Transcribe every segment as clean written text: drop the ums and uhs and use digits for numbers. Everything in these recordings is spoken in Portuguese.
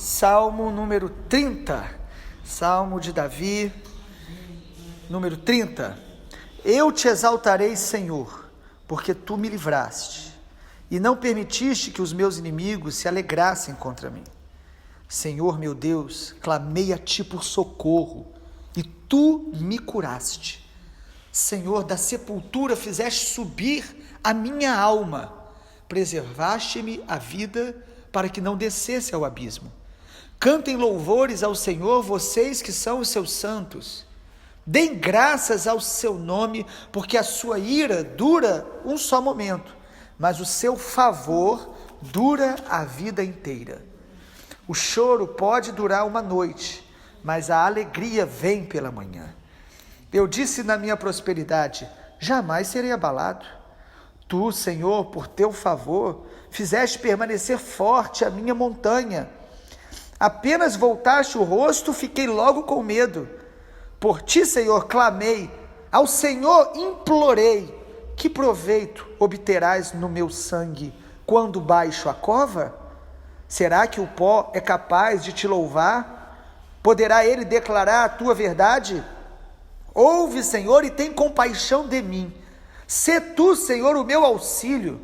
Salmo número 30, Salmo de Davi, número 30. Eu te exaltarei, Senhor, porque tu me livraste, e não permitiste que os meus inimigos se alegrassem contra mim. Senhor meu Deus, clamei a ti por socorro, e tu me curaste. Senhor, da sepultura fizeste subir a minha alma, preservaste-me a vida para que não descesse ao abismo. Cantem louvores ao Senhor, vocês que são os seus santos. Deem graças ao seu nome, porque a sua ira dura um só momento, mas o seu favor dura a vida inteira. O choro pode durar uma noite, mas a alegria vem pela manhã. Eu disse na minha prosperidade, jamais serei abalado. Tu, Senhor, por teu favor, fizeste permanecer forte a minha montanha. Apenas voltaste o rosto, fiquei logo com medo. Por ti, Senhor, clamei, ao Senhor implorei. Que proveito obterás no meu sangue quando baixo a cova? Será que o pó é capaz de te louvar? Poderá ele declarar a tua verdade? Ouve, Senhor, e tem compaixão de mim. Sê tu, Senhor, o meu auxílio.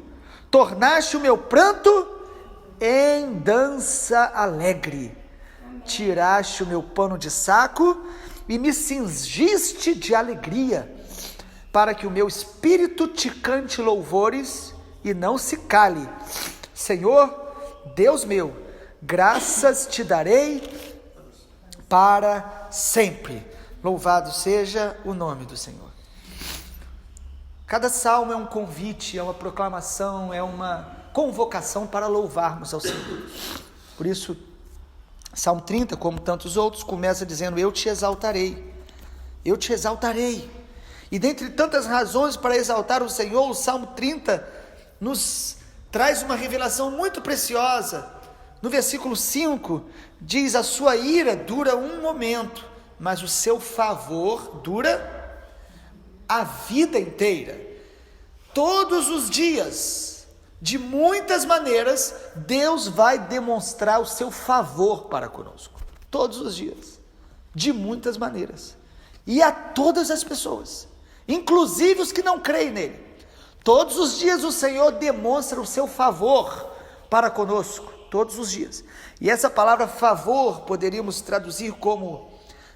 Tornaste o meu pranto em dança alegre. Tiraste o meu pano de saco e me cingiste de alegria, para que o meu espírito te cante louvores e não se cale. Senhor, Deus meu, graças te darei para sempre. Louvado seja o nome do Senhor. Cada salmo é um convite, é uma proclamação, é uma convocação para louvarmos ao Senhor. Por isso, Salmo 30, como tantos outros, começa dizendo, eu te exaltarei, eu te exaltarei. E dentre tantas razões para exaltar o Senhor, o Salmo 30 nos traz uma revelação muito preciosa. No versículo 5, diz, a sua ira dura um momento, mas o seu favor dura a vida inteira. Todos os dias, de muitas maneiras, Deus vai demonstrar o seu favor para conosco. Todos os dias, de muitas maneiras. E a todas as pessoas, inclusive os que não creem nele. Todos os dias o Senhor demonstra o seu favor para conosco, todos os dias. E essa palavra favor poderíamos traduzir como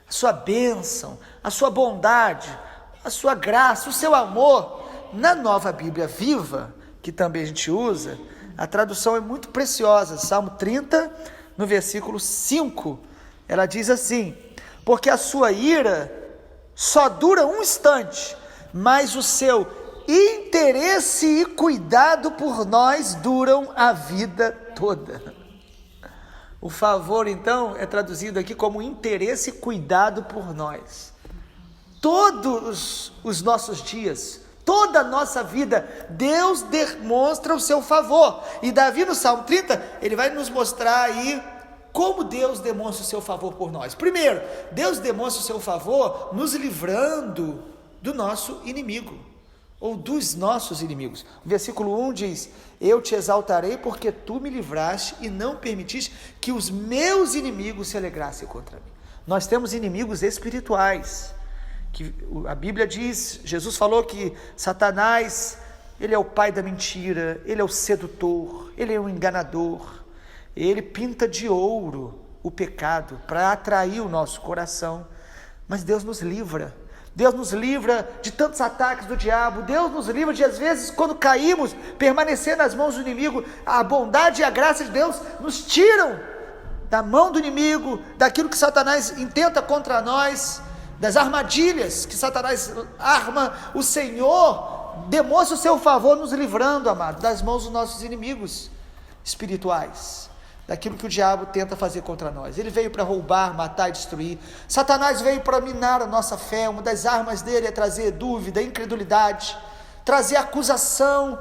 a sua bênção, a sua bondade, a sua graça, o seu amor. Na Nova Bíblia Viva, que também a gente usa, a tradução é muito preciosa. Salmo 30, no versículo 5, ela diz assim, porque a sua ira só dura um instante, mas o seu interesse e cuidado por nós duram a vida toda. O favor, então, é traduzido aqui como interesse e cuidado por nós. Todos os nossos dias, toda a nossa vida, Deus demonstra o seu favor. E Davi no Salmo 30, ele vai nos mostrar aí como Deus demonstra o seu favor por nós. Primeiro, Deus demonstra o seu favor nos livrando do nosso inimigo, ou dos nossos inimigos. O versículo 1 diz, eu te exaltarei porque tu me livraste e não permitiste que os meus inimigos se alegrassem contra mim. Nós temos inimigos espirituais, que a Bíblia diz, Jesus falou que Satanás, ele é o pai da mentira, ele é o sedutor, ele é o enganador, ele pinta de ouro o pecado para atrair o nosso coração, mas Deus nos livra. Deus nos livra de tantos ataques do diabo, Deus nos livra de, às vezes, quando caímos, permanecer nas mãos do inimigo. A bondade e a graça de Deus nos tiram da mão do inimigo, daquilo que Satanás intenta contra nós, das armadilhas que Satanás arma. O Senhor demonstra o seu favor nos livrando, amado, das mãos dos nossos inimigos espirituais, daquilo que o diabo tenta fazer contra nós. Ele veio para roubar, matar e destruir. Satanás veio para minar a nossa fé. Uma das armas dele é trazer dúvida, incredulidade, trazer acusação,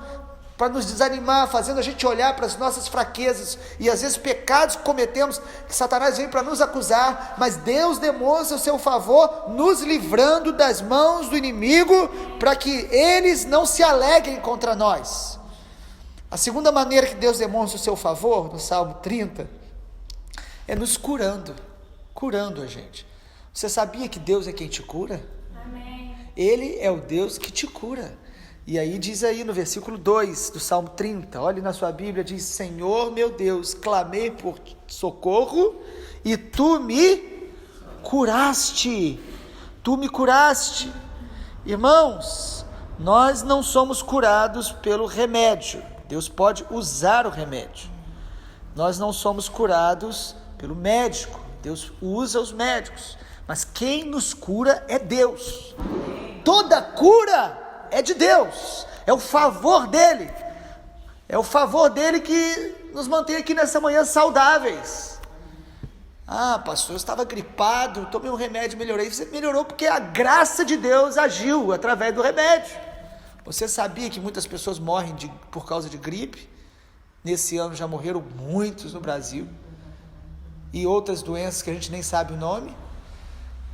para nos desanimar, fazendo a gente olhar para as nossas fraquezas e às vezes pecados que cometemos, que Satanás vem para nos acusar, mas Deus demonstra o seu favor nos livrando das mãos do inimigo, para que eles não se alegrem contra nós. A segunda maneira que Deus demonstra o seu favor, no Salmo 30, é nos curando a gente. Você sabia que Deus é quem te cura? Amém. Ele é o Deus que te cura. E aí diz aí no versículo 2 do Salmo 30, olhe na sua Bíblia, diz: Senhor meu Deus, clamei por socorro e tu me curaste. Tu me curaste. Irmãos, nós não somos curados pelo remédio. Deus pode usar o remédio. Nós não somos curados pelo médico. Deus usa os médicos. Mas quem nos cura é Deus. Toda cura é de Deus. É o favor dele. É o favor dele que nos mantém aqui nessa manhã saudáveis. Ah, pastor, eu estava gripado, tomei um remédio e melhorei. Você melhorou porque a graça de Deus agiu através do remédio. Você sabia que muitas pessoas morrem por causa de gripe? Nesse ano já morreram muitos no Brasil. E outras doenças que a gente nem sabe o nome.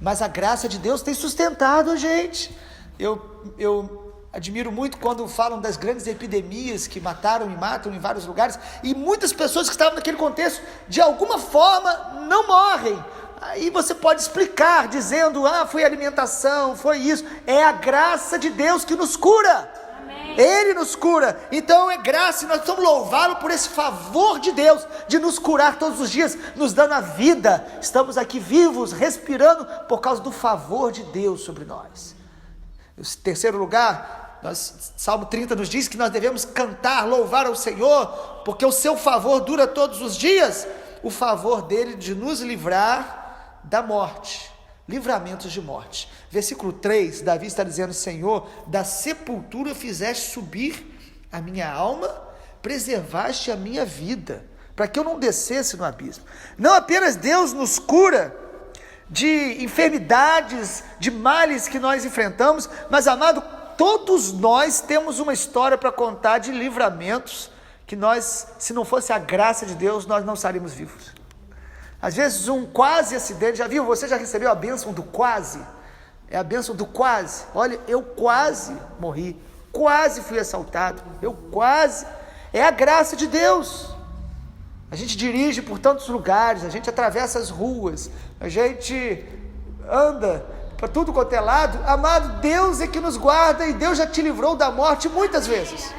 Mas a graça de Deus tem sustentado a gente. Eu admiro muito quando falam das grandes epidemias que mataram e matam em vários lugares, e muitas pessoas que estavam naquele contexto, de alguma forma, não morrem. Aí você pode explicar, dizendo, foi alimentação, foi isso. É a graça de Deus que nos cura. Amém. Ele nos cura. Então é graça, e nós precisamos louvá-lo por esse favor de Deus, de nos curar todos os dias, nos dando a vida. Estamos aqui vivos, respirando, por causa do favor de Deus sobre nós. Em terceiro lugar, Salmo 30 nos diz que nós devemos cantar, louvar ao Senhor, porque o seu favor dura todos os dias, o favor dele de nos livrar da morte, livramentos de morte. Versículo 3, Davi está dizendo: Senhor, da sepultura fizeste subir a minha alma, preservaste a minha vida, para que eu não descesse no abismo. Não apenas Deus nos cura de enfermidades, de males que nós enfrentamos, mas, amado, todos nós temos uma história para contar de livramentos, que nós, se não fosse a graça de Deus, nós não estaríamos vivos. Às vezes um quase acidente, já viu? Você já recebeu a bênção do quase? É a bênção do quase. Olha, eu quase morri, quase fui assaltado, é a graça de Deus. A gente dirige por tantos lugares, a gente atravessa as ruas, a gente anda para tudo quanto é lado. Amado, Deus é que nos guarda, e Deus já te livrou da morte muitas vezes.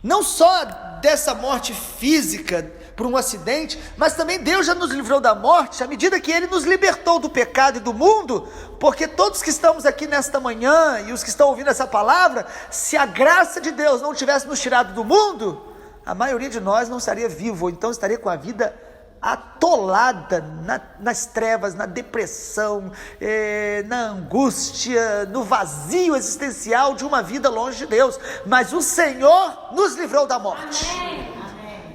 Não só dessa morte física por um acidente, mas também Deus já nos livrou da morte à medida que Ele nos libertou do pecado e do mundo, porque todos que estamos aqui nesta manhã e os que estão ouvindo essa palavra, se a graça de Deus não tivesse nos tirado do mundo, a maioria de nós não estaria vivo, ou então estaria com a vida atolada nas trevas, na depressão, na angústia, no vazio existencial de uma vida longe de Deus. Mas o Senhor nos livrou da morte.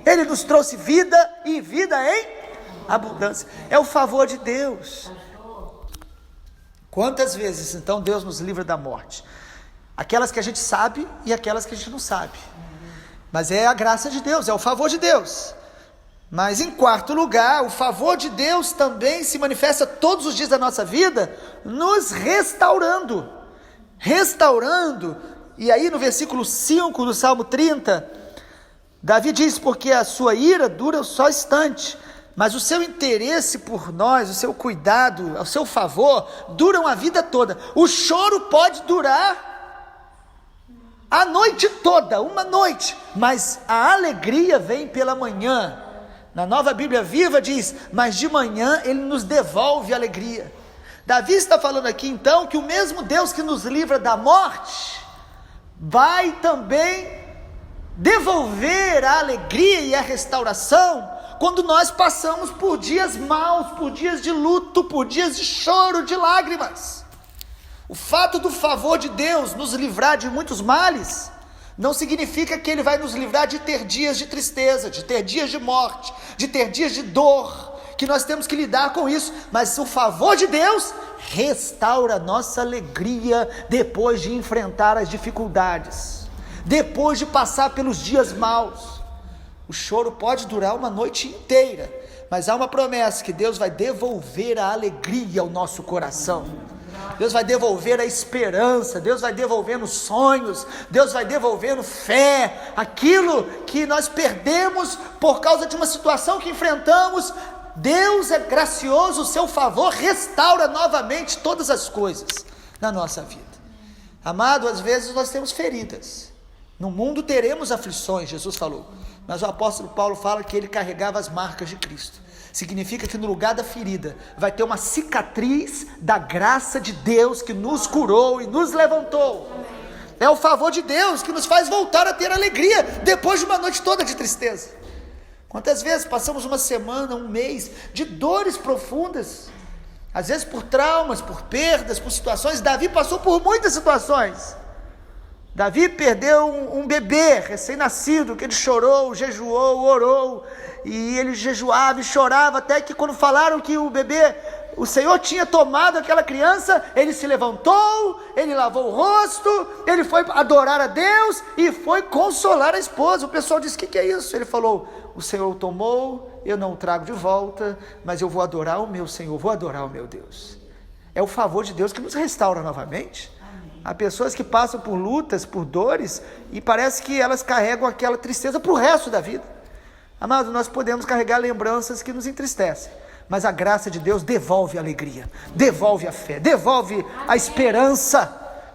Ele nos trouxe vida, e vida em abundância. É o favor de Deus. Quantas vezes então Deus nos livra da morte? Aquelas que a gente sabe e aquelas que a gente não sabe. Mas é a graça de Deus, é o favor de Deus. Mas em quarto lugar, o favor de Deus também se manifesta todos os dias da nossa vida, nos restaurando. E aí no versículo 5 do Salmo 30, Davi diz: porque a sua ira dura só instante, mas o seu interesse por nós, o seu cuidado, o seu favor, duram a vida toda. O choro pode durar a noite toda, uma noite, mas a alegria vem pela manhã. Na Nova Bíblia Viva diz: mas de manhã Ele nos devolve a alegria. Davi está falando aqui então que o mesmo Deus que nos livra da morte, vai também devolver a alegria e a restauração, quando nós passamos por dias maus, por dias de luto, por dias de choro, de lágrimas. O fato do favor de Deus nos livrar de muitos males, não significa que Ele vai nos livrar de ter dias de tristeza, de ter dias de morte, de ter dias de dor, que nós temos que lidar com isso. Mas o favor de Deus restaura a nossa alegria depois de enfrentar as dificuldades, depois de passar pelos dias maus. O choro pode durar uma noite inteira, mas há uma promessa que Deus vai devolver a alegria ao nosso coração. Deus vai devolver a esperança, Deus vai devolvendo sonhos, Deus vai devolvendo fé, aquilo que nós perdemos por causa de uma situação que enfrentamos. Deus é gracioso, o seu favor restaura novamente todas as coisas na nossa vida. Amado, às vezes nós temos feridas, no mundo teremos aflições, Jesus falou, mas o apóstolo Paulo fala que ele carregava as marcas de Cristo. Significa que no lugar da ferida vai ter uma cicatriz da graça de Deus que nos curou e nos levantou. É o favor de Deus que nos faz voltar a ter alegria depois de uma noite toda de tristeza. Quantas vezes passamos uma semana, um mês de dores profundas, às vezes por traumas, por perdas, por situações. Davi passou por muitas situações. Davi perdeu um bebê recém-nascido, que ele chorou, jejuou, orou, e ele jejuava e chorava, até que quando falaram que o Senhor tinha tomado aquela criança, ele se levantou, ele lavou o rosto, ele foi adorar a Deus, e foi consolar a esposa. O pessoal disse, o que é isso? Ele falou, o Senhor o tomou, eu não o trago de volta, mas eu vou adorar o meu Senhor, vou adorar o meu Deus. É o favor de Deus que nos restaura novamente. Há pessoas que passam por lutas, por dores, e parece que elas carregam aquela tristeza para o resto da vida. Amado, nós podemos carregar lembranças que nos entristecem, mas a graça de Deus devolve a alegria, devolve a fé, devolve a esperança,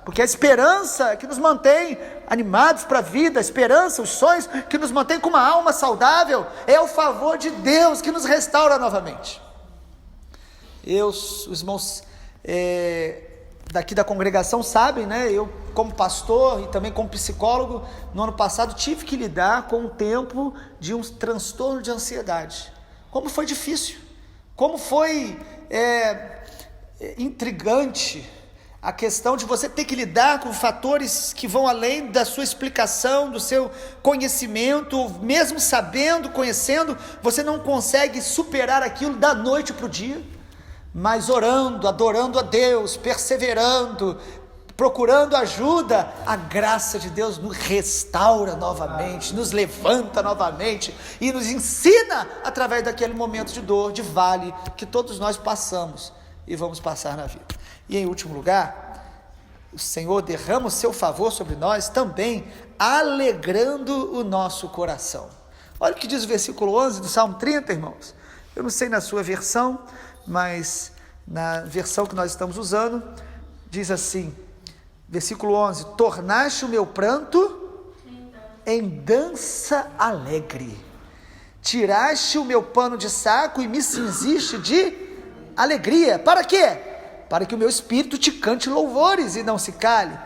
porque a esperança que nos mantém animados para a vida, a esperança, os sonhos que nos mantém com uma alma saudável, é o favor de Deus que nos restaura novamente. Os irmãos daqui da congregação sabem, né? Eu, como pastor e também como psicólogo, no ano passado tive que lidar com o tempo de um transtorno de ansiedade. Como foi difícil, como foi intrigante a questão de você ter que lidar com fatores que vão além da sua explicação, do seu conhecimento. Mesmo sabendo, conhecendo, você não consegue superar aquilo da noite para o dia, mas orando, adorando a Deus, perseverando, procurando ajuda, a graça de Deus nos restaura novamente, nos levanta novamente e nos ensina através daquele momento de dor, de vale, que todos nós passamos e vamos passar na vida. E em último lugar, o Senhor derrama o seu favor sobre nós também, alegrando o nosso coração. Olha o que diz o versículo 11 do Salmo 30, irmãos. Eu não sei na sua versão, mas na versão que nós estamos usando, diz assim, versículo 11, tornaste o meu pranto em dança alegre, tiraste o meu pano de saco e me cingiste de alegria. Para quê? Para que o meu espírito te cante louvores e não se cale.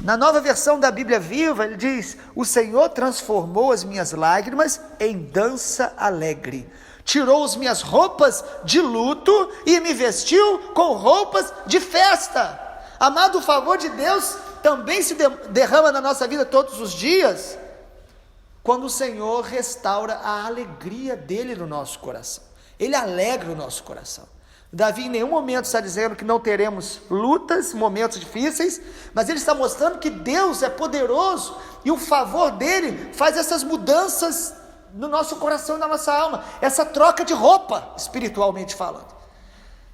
Na nova versão da Bíblia Viva, ele diz, o Senhor transformou as minhas lágrimas em dança alegre, tirou as minhas roupas de luto e me vestiu com roupas de festa. Amado, o favor de Deus também se derrama na nossa vida todos os dias, quando o Senhor restaura a alegria dele no nosso coração. Ele alegra o nosso coração. Davi em nenhum momento está dizendo que não teremos lutas, momentos difíceis, mas ele está mostrando que Deus é poderoso e o favor dele faz essas mudanças no nosso coração e na nossa alma, essa troca de roupa, espiritualmente falando.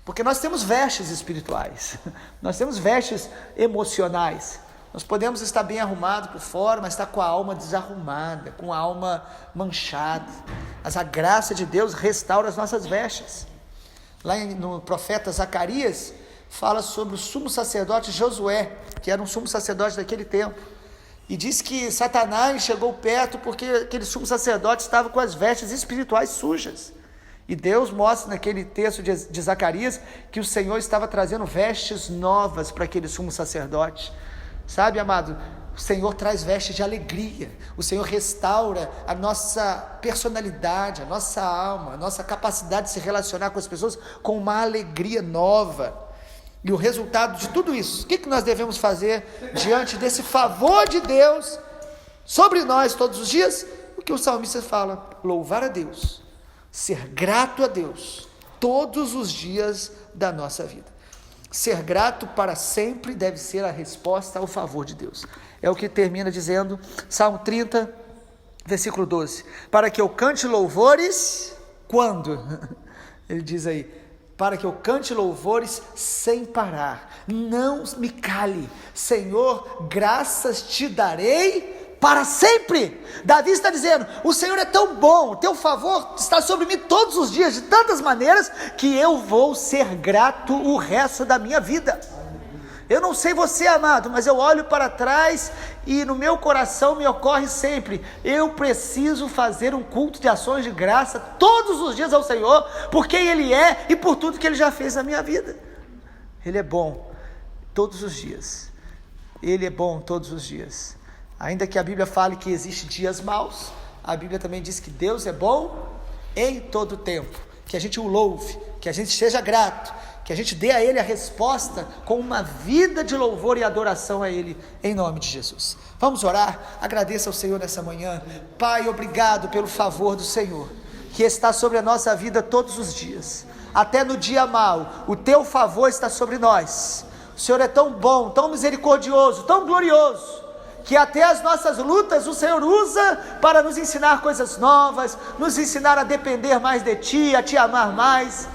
Porque nós temos vestes espirituais, nós temos vestes emocionais. Nós podemos estar bem arrumados por fora, mas estar com a alma desarrumada, com a alma manchada. Mas a graça de Deus restaura as nossas vestes. Lá no profeta Zacarias, fala sobre o sumo sacerdote Josué, que era um sumo sacerdote daquele tempo. E diz que Satanás chegou perto porque aquele sumo sacerdote estava com as vestes espirituais sujas. E Deus mostra naquele texto de Zacarias que o Senhor estava trazendo vestes novas para aquele sumo sacerdote. Sabe, amado, o Senhor traz vestes de alegria, o Senhor restaura a nossa personalidade, a nossa alma, a nossa capacidade de se relacionar com as pessoas com uma alegria nova. E o resultado de tudo isso, o que nós devemos fazer diante desse favor de Deus sobre nós todos os dias? O que o salmista fala, louvar a Deus, ser grato a Deus todos os dias da nossa vida. Ser grato para sempre deve ser a resposta ao favor de Deus. É o que termina dizendo, Salmo 30, versículo 12. Para que eu cante louvores, quando? Ele diz aí, para que eu cante louvores sem parar. Não me cale, Senhor, graças te darei para sempre. Davi está dizendo: o Senhor é tão bom, o teu favor está sobre mim todos os dias, de tantas maneiras, que eu vou ser grato o resto da minha vida. Eu não sei você, amado, mas eu olho para trás e no meu coração me ocorre sempre: eu preciso fazer um culto de ações de graça todos os dias ao Senhor, por quem Ele é e por tudo que Ele já fez na minha vida. Ele é bom todos os dias, Ele é bom todos os dias. Ainda que a Bíblia fale que existem dias maus, a Bíblia também diz que Deus é bom em todo o tempo. Que a gente o louve, que a gente seja grato, que a gente dê a Ele a resposta com uma vida de louvor e adoração a Ele, em nome de Jesus. Vamos orar. Agradeça ao Senhor nessa manhã. Pai, obrigado pelo favor do Senhor, que está sobre a nossa vida todos os dias, até no dia mau. O teu favor está sobre nós. O Senhor é tão bom, tão misericordioso, tão glorioso, que até as nossas lutas o Senhor usa para nos ensinar coisas novas, nos ensinar a depender mais de Ti, a Te amar mais.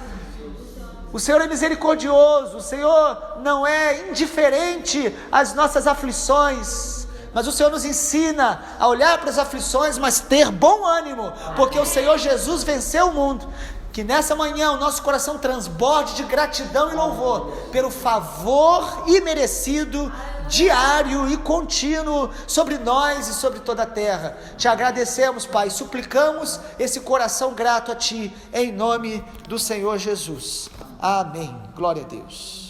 O Senhor é misericordioso, o Senhor não é indiferente às nossas aflições, mas o Senhor nos ensina a olhar para as aflições, mas ter bom ânimo, porque o Senhor Jesus venceu o mundo. Que nessa manhã o nosso coração transborde de gratidão e louvor pelo favor imerecido, diário e contínuo sobre nós e sobre toda a terra. Te agradecemos, Pai, suplicamos esse coração grato a Ti, em nome do Senhor Jesus. Amém. Glória a Deus.